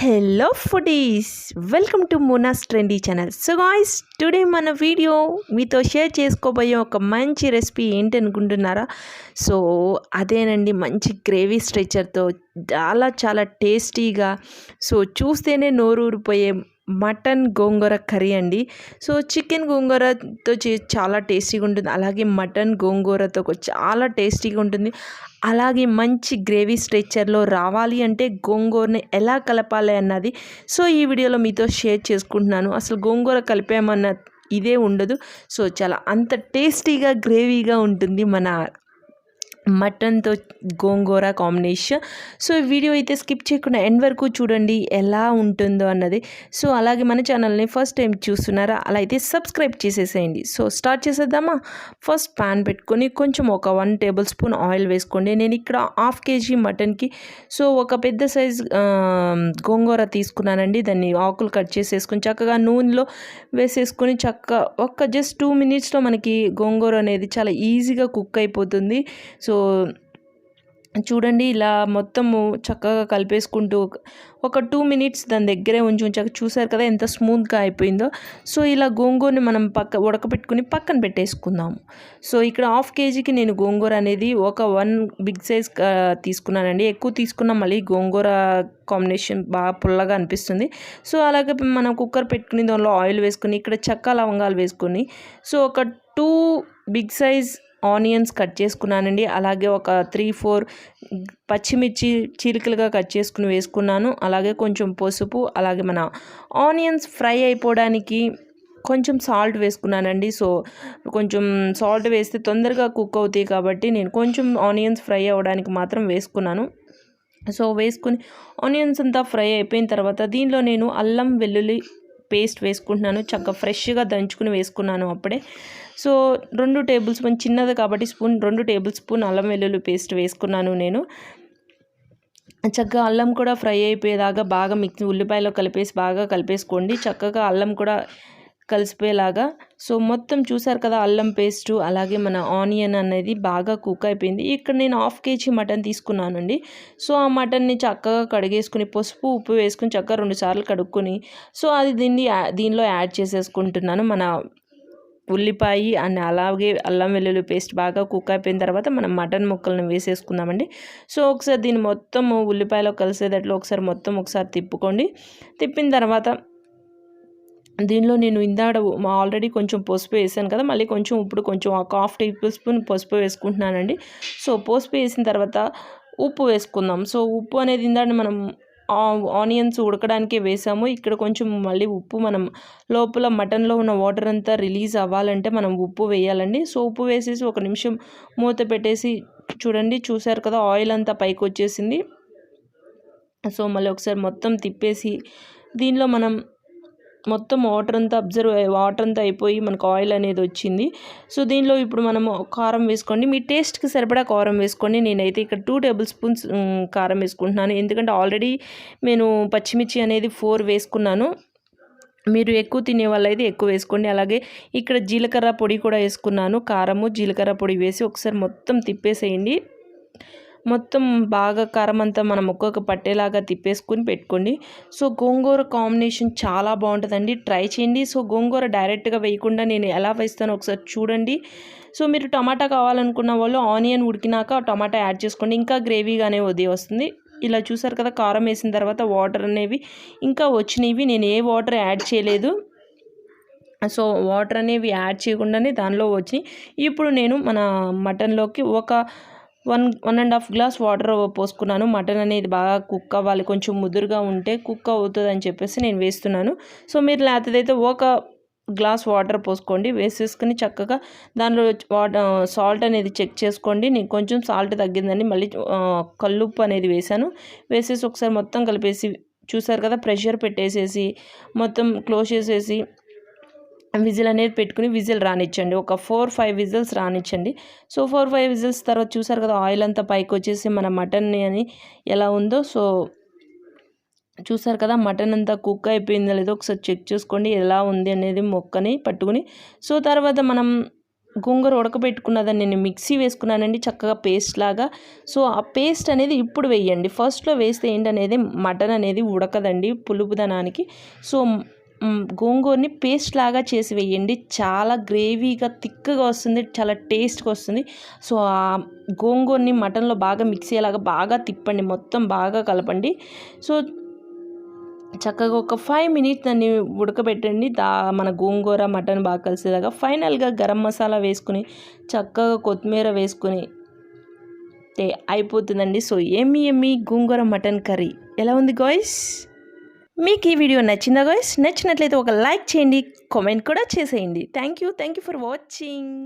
Hello foodies, welcome to Mona's trendy channel. So guys, today మన video మీతో share చేసుకోబోయే ఒక మంచి రెసిపీ ఏంటి అనుకుంటున్నారా? సో అదేనండి, మంచి గ్రేవీ స్ట్రెచర్తో చాలా చాలా టేస్టీగా, సో చూస్తేనే నోరు ఊరిపోయే మటన్ గోంగూర కర్రీ అండి. సో చికెన్ గోంగూరతో చాలా టేస్టీగా ఉంటుంది, అలాగే మటన్ గోంగూరతో చాలా టేస్టీగా ఉంటుంది. అలాగే మంచి గ్రేవీ స్ట్రెచర్లో రావాలి అంటే గోంగూరని ఎలా కలపాలి అన్నది సో ఈ వీడియోలో మీతో షేర్ చేసుకుంటున్నాను. అసలు గోంగూర కలిపామన్న ఇదే ఉండదు. సో చాలా అంత టేస్టీగా గ్రేవీగా ఉంటుంది మన మటన్తో గోంగూర కాంబినేషన్. సో ఈ వీడియో అయితే స్కిప్ చేయకుండా ఎండ్ వరకు చూడండి ఎలా ఉంటుందో అన్నది. సో అలాగే మన ఛానల్ని ఫస్ట్ టైం చూస్తున్నారా, అలా అయితే సబ్స్క్రైబ్ చేసేసేయండి. సో స్టార్ట్ చేసేద్దామా. ఫస్ట్ ప్యాన్ పెట్టుకొని కొంచెం ఒక 1 టేబుల్ స్పూన్ ఆయిల్ వేసుకోండి. నేను ఇక్కడ 1/2 కేజీ మటన్కి సో ఒక పెద్ద సైజ్ గోంగూర తీసుకున్నానండి. దాన్ని ఆకులు కట్ చేసేసుకొని చక్కగా నూనెలో వేసేసుకొని ఒక్క జస్ట్ 2 మినిట్స్లో మనకి గోంగూర అనేది చాలా ఈజీగా కుక్ అయిపోతుంది. సో చూడండి, ఇలా మొత్తము చక్కగా కలిపేసుకుంటూ ఒక 2 మినిట్స్ దాని దగ్గరే ఉంచాక చూసారు కదా ఎంత స్మూత్గా అయిపోయిందో. సో ఇలా గోంగూరని మనం ఉడకపెట్టుకుని పక్కన పెట్టేసుకుందాము. సో ఇక్కడ 1/2 కేజీకి నేను గోంగూర అనేది ఒక 1 బిగ్ సైజ్ తీసుకున్నానండి. ఎక్కువ తీసుకున్నా మళ్ళీ గోంగూర కాంబినేషన్ బాగా పుల్లగా అనిపిస్తుంది. సో అలాగే మనం కుక్కర్ పెట్టుకుని దానిలో ఆయిల్ వేసుకుని ఇక్కడ చెక్క లవంగాలు వేసుకొని సో ఒక 2 బిగ్ సైజ్ ఆనియన్స్ కట్ చేసుకున్నానండి. అలాగే ఒక 3-4 పచ్చిమిర్చి చీలికలుగా కట్ చేసుకుని వేసుకున్నాను. అలాగే కొంచెం పసుపు, అలాగే మన ఆనియన్స్ ఫ్రై అయిపోవడానికి కొంచెం సాల్ట్ వేసుకున్నానండి. సో కొంచెం సాల్ట్ వేస్తే తొందరగా కుక్ అవుతాయి కాబట్టి నేను కొంచెం ఆనియన్స్ ఫ్రై అవ్వడానికి మాత్రం వేసుకున్నాను. సో వేసుకుని ఆనియన్స్ అంతా ఫ్రై అయిపోయిన తర్వాత దీనిలో నేను అల్లం వెల్లుల్లి పేస్ట్ వేసుకుంటున్నాను. చక్కగా ఫ్రెష్గా దంచుకుని వేసుకున్నాను అప్పుడే. సో 2 టేబుల్ స్పూన్, చిన్నది కాబట్టి 2 టేబుల్ స్పూన్ అల్లం వెల్లుల్లి పేస్ట్ వేసుకున్నాను నేను. చక్కగా అల్లం కూడా ఫ్రై అయిపోయేలాగా బాగా ఉల్లిపాయలో బాగా కలిపేసుకోండి. చక్కగా అల్లం కూడా కలిసిపోయేలాగా. సో మొత్తం చూసారు కదా అల్లం పేస్టు, అలాగే మన ఆనియన్ అనేది బాగా కుక్ అయిపోయింది. ఇక్కడ నేను 1/2 కేజీ మటన్ తీసుకున్నానండి. సో ఆ మటన్ని చక్కగా కడిగేసుకుని పసుపు ఉప్పు వేసుకుని చక్కగా 2 సార్లు కడుక్కొని సో అది దీనిలో యాడ్ చేసేసుకుంటున్నాను. మన ఉల్లిపాయ అండ్ అలాగే అల్లం వెల్లుల్లి పేస్ట్ బాగా కుక్ అయిపోయిన తర్వాత మనం మటన్ ముక్కలను వేసేసుకుందామండి. సో ఒకసారి దీన్ని మొత్తం ఉల్లిపాయలో కలిసేటట్లు ఒకసారి తిప్పుకోండి. తిప్పిన తర్వాత దీనిలో నేను ఆల్రెడీ కొంచెం పసుపు వేసాను కదా, మళ్ళీ కొంచెం ఇప్పుడు కొంచెం ఒక 1/2 టేబుల్ స్పూన్ పసుపు వేసుకుంటున్నానండి. సో పసుపు వేసిన తర్వాత ఉప్పు వేసుకుందాం. సో ఉప్పు అనేది మనం ఆనియన్స్ ఉడకడానికే వేసాము. ఇక్కడ కొంచెం మళ్ళీ ఉప్పు మనం లోపల మటన్లో ఉన్న వాటర్ అంతా రిలీజ్ అవ్వాలంటే మనం ఉప్పు వేయాలండి. సో ఉప్పు వేసేసి 1 నిమిషం మూత పెట్టేసి చూసారు కదా ఆయిల్ అంతా పైకి వచ్చేసింది. సో మళ్ళీ ఒకసారి మొత్తం తిప్పేసి దీనిలో మనం మొత్తం వాటర్ అంతా అయిపోయి మనకు ఆయిల్ అనేది వచ్చింది. సో దీనిలో ఇప్పుడు మనము కారం వేసుకోండి. మీ టేస్ట్కి సరిపడా కారం వేసుకోండి. నేనైతే ఇక్కడ 2 టేబుల్ స్పూన్స్ కారం వేసుకుంటున్నాను, ఎందుకంటే ఆల్రెడీ నేను పచ్చిమిర్చి అనేది 4 వేసుకున్నాను. మీరు ఎక్కువ తినే వాళ్ళైతే ఎక్కువ వేసుకోండి. అలాగే ఇక్కడ జీలకర్ర పొడి కూడా వేసుకున్నాను. కారము జీలకర్ర పొడి వేసి ఒకసారి మొత్తం తిప్పేసేయండి. మొత్తం బాగా కారం అంతా మన ముక్కకు పట్టేలాగా తిప్పేసుకుని పెట్టుకోండి. సో గోంగూర కాంబినేషన్ చాలా బాగుంటుందండి, ట్రై చేయండి. సో గోంగూర డైరెక్ట్గా వేయకుండా నేను ఎలా వేస్తానో ఒకసారి చూడండి. సో మీరు టమాటా కావాలనుకున్న వాళ్ళు ఆనియన్ ఉడికినాక టమాటా యాడ్ చేసుకోండి, ఇంకా గ్రేవీగానే వస్తుంది. ఇలా చూసారు కదా కారం వేసిన తర్వాత వాటర్ అనేవి ఇంకా వచ్చినవి, నేను ఏ వాటర్ యాడ్ చేయలేదు. సో వాటర్ అనేవి యాడ్ చేయకుండానే దానిలో వచ్చినాయి. ఇప్పుడు నేను మన మటన్లోకి ఒక 1.5 గ్లాస్ వాటర్ పోసుకున్నాను. మటన్ అనేది బాగా కుక్ అవ్వాలి, కొంచెం ముదురుగా ఉంటే కుక్ అవుతుంది అని చెప్పేసి నేను వేస్తున్నాను. సో మీరు లేకపోతే 1 గ్లాస్ వాటర్ పోసుకోండి. వేసేసుకుని చక్కగా దానిలో సాల్ట్ అనేది చెక్ చేసుకోండి. నేను కొంచెం సాల్ట్ తగ్గిందని మళ్ళీ కల్లుప్పు అనేది వేసేసి ఒకసారి మొత్తం కలిపేసి చూసారు కదా ప్రెషర్ పెట్టేసేసి మొత్తం క్లోజ్ చేసేసి విజిల్ అనేది పెట్టుకుని విజిల్ రానిచ్చండి. ఒక 4-5 విజిల్స్ రానిచ్చండి. సో 4-5 విజిల్స్ తర్వాత చూసారు కదా ఆయిల్ అంతా పైకి వచ్చేసి మన మటన్ అని ఎలా ఉందో. సో చూసారు కదా మటన్ అంతా కుక్ అయిపోయిందో లేదో ఒకసారి చెక్ చేసుకోండి ఎలా ఉంది అనేది మొక్కని పట్టుకుని. సో తర్వాత మనం గోంగూర ఉడకబెట్టుకున్నదని నేను మిక్సీ వేసుకున్నానండి చక్కగా పేస్ట్ లాగా. సో ఆ పేస్ట్ అనేది ఇప్పుడు వేయండి. ఫస్ట్లో వేస్తే ఏంటనేది మటన్ అనేది ఉడకదండి పులుపుదనానికి. సో గోంగూరని పేస్ట్ లాగా చేసి వేయండి. చాలా గ్రేవీగా థిక్గా వస్తుంది, చాలా టేస్ట్గా వస్తుంది. సో ఆ గోంగూరని మటన్లో బాగా మిక్సీ అయ్యేలాగా బాగా తిప్పండి, మొత్తం బాగా కలపండి. సో చక్కగా ఒక 5 మినిట్స్ దాన్ని ఉడకబెట్టండి. మన గోంగూర మటన్ బాగా కలిసేలాగా. ఫైనల్గా గరం మసాలా వేసుకుని చక్కగా కొత్తిమీర వేసుకుని అయిపోతుందండి. సో ఎమ్మి గోంగూర మటన్ కర్రీ ఎలా ఉంది గాయ్స్? మీకు ఈ వీడియో నచ్చిందా గాయ్స్? నచ్చినట్లయితే ఒక లైక్ చేయండి, కామెంట్ కూడా చేసేయండి. Thank you for watching.